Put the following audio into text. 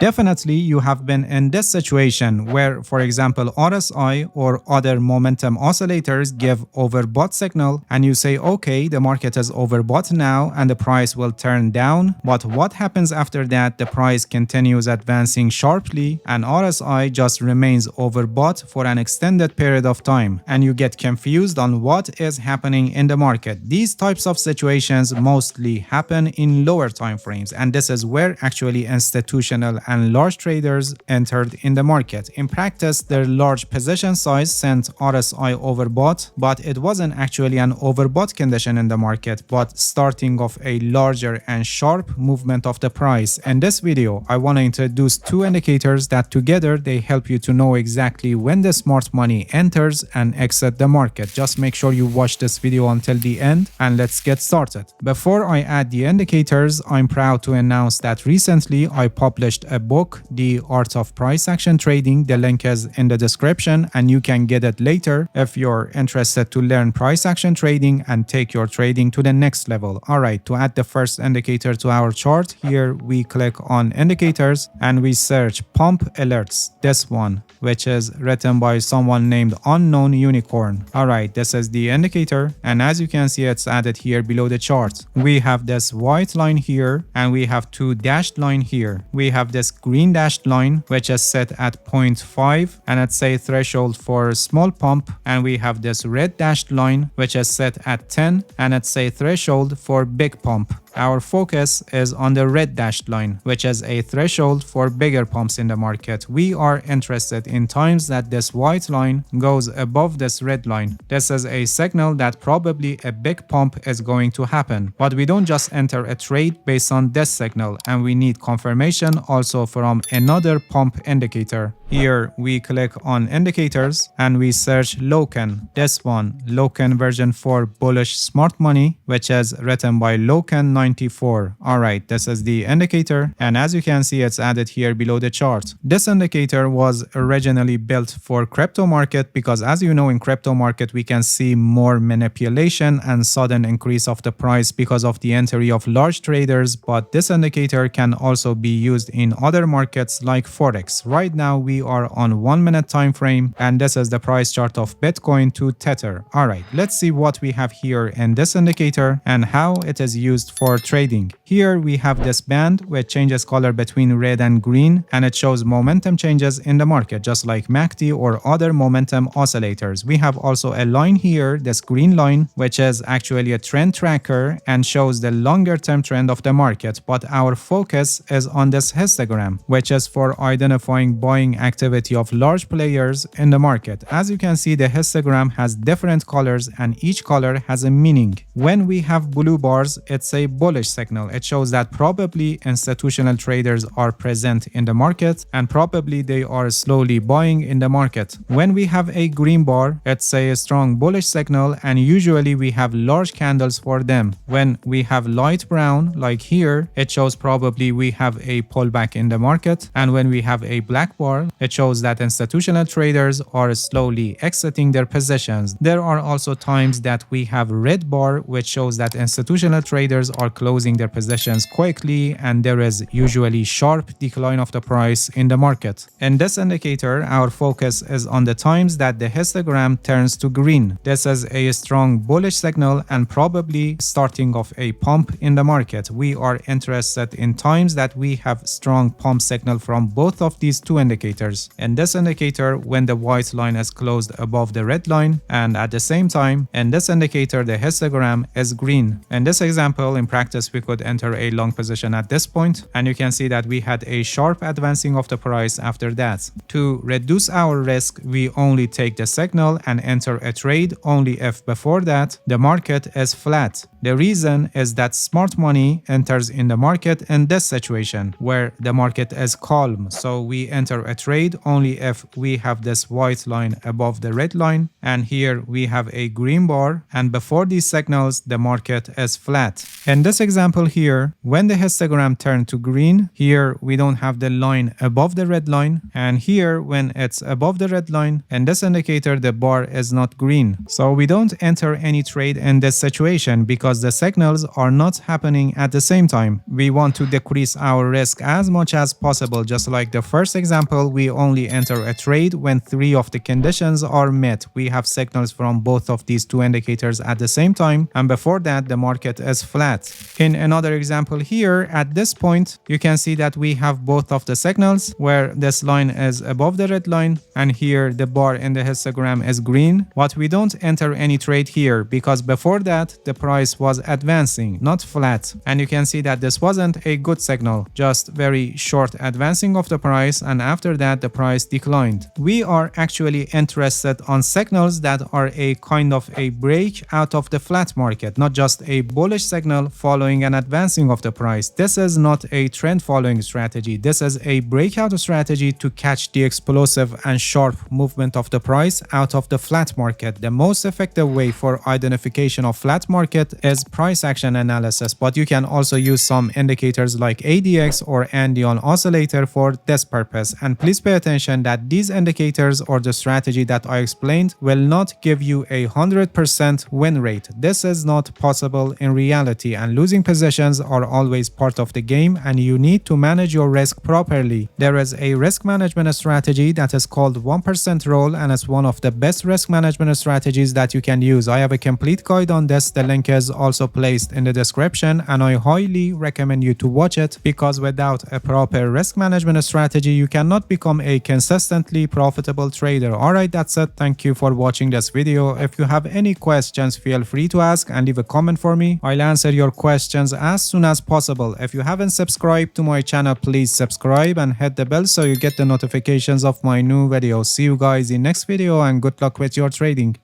Definitely, you have been in this situation where, for example, RSI or other momentum oscillators give overbought signal and you say, okay, the market is overbought now and the price will turn down. But what happens after that? The price continues advancing sharply and RSI just remains overbought for an extended period of time and you get confused on what is happening in the market. These types of situations mostly happen in lower time frames, and this is where actually institutional and large traders entered in the market. In practice, their large position size sent RSI overbought, but it wasn't actually an overbought condition in the market, but starting of a larger and sharp movement of the price. In this video, I want to introduce two indicators that together they help you to know exactly when the smart money enters and exit the market. Just make sure you watch this video until the end and let's get started. Before I add the indicators, I'm proud to announce that recently I published a book, The Art of Price Action Trading. The link is in the description and you can get it later if you're interested to learn price action trading and take your trading to the next level. Alright, to add the first indicator to our chart, here we click on indicators and we search pump alerts, this one, which is written by someone named Unknown Unicorn. Alright, this is the indicator and as you can see it's added here below the chart. We have this white line here and we have two dashed line here. We have this green dashed line which is set at 0.5 and it's a threshold for small pump, and we have this red dashed line which is set at 10 and it's a threshold for big pump. Our focus is on the red dashed line, which is a threshold for bigger pumps in the market. We are interested in times that this white line goes above this red line. This is a signal that probably a big pump is going to happen. But we don't just enter a trade based on this signal, and we need confirmation also from another pump indicator. Here we click on indicators and we search Loken, this one, Loken version 4 bullish smart money, which is written by Loken94. Alright, this is the indicator and as you can see it's added here below the chart. This indicator was originally built for crypto market because as you know in crypto market we can see more manipulation and sudden increase of the price because of the entry of large traders, but this indicator can also be used in other markets like Forex. Right now we are on 1 minute time frame and this is the price chart of Bitcoin to Tether. Alright, let's see what we have here in this indicator and how it is used for trading. Here we have this band which changes color between red and green and it shows momentum changes in the market just like MACD or other momentum oscillators. We have also a line here, this green line, which is actually a trend tracker and shows the longer term trend of the market, but our focus is on this histogram which is for identifying buying activity of large players in the market. As you can see, the histogram has different colors and each color has a meaning. When we have blue bars, it's a bullish signal. It shows that probably institutional traders are present in the market and probably they are slowly buying in the market. When we have a green bar, it's a strong bullish signal and usually we have large candles for them. When we have light brown, like here, it shows probably we have a pullback in the market, and when we have a black bar, it shows that institutional traders are slowly exiting their positions. There are also times that we have red bar which shows that institutional traders are closing their positions quickly and there is usually sharp decline of the price in the market. In this indicator, our focus is on the times that the histogram turns to green. This is a strong bullish signal and probably starting of a pump in the market. We are interested in times that we have strong pump signal from both of these two indicators. In this indicator, when the white line is closed above the red line, and at the same time, in this indicator, the histogram is green. In this example, in practice, we could enter a long position at this point, and you can see that we had a sharp advancing of the price after that. To reduce our risk, we only take the signal and enter a trade only if before that the market is flat. The reason is that smart money enters in the market in this situation where the market is calm, so we enter a trade trade only if we have this white line above the red line, and here we have a green bar, and before these signals the market is flat. In this example here, when the histogram turned to green, here we don't have the line above the red line, and here when it's above the red line, in this indicator the bar is not green. So we don't enter any trade in this situation because the signals are not happening at the same time. We want to decrease our risk as much as possible. Just like the first example, we only enter a trade when 3 of the conditions are met. We have signals from both of these two indicators at the same time, and before that the market is flat. In another example here, at this point you can see that we have both of the signals where this line is above the red line and here the bar in the histogram is green, but we don't enter any trade here because before that the price was advancing, not flat, and you can see that this wasn't a good signal, just very short advancing of the price, and after that the price declined. We are actually interested on signals that are a kind of a break out of the flat market, not just a bullish signal following an advancing of the price. This is not a trend following strategy. This is a breakout strategy to catch the explosive and sharp movement of the price out of the flat market. The most effective way for identification of flat market is price action analysis, but you can also use some indicators like ADX or Andean oscillator for this purpose. And please pay attention that these indicators or the strategy that I explained will not give you a 100% win rate. This is not possible in reality, and losing positions are always part of the game, and you need to manage your risk properly. There is a risk management strategy that is called 1% rule, and it's one of the best risk management strategies that you can use. I have a complete guide on this. The link is also placed in the description, and I highly recommend you to watch it because without a proper risk management strategy you cannot become a consistently profitable trader. Alright, that's it. Thank you for watching this video. If you have any questions, feel free to ask and leave a comment for me. I'll answer your questions as soon as possible. If you haven't subscribed to my channel, please subscribe and hit the bell so you get the notifications of my new videos. See you guys in next video and good luck with your trading.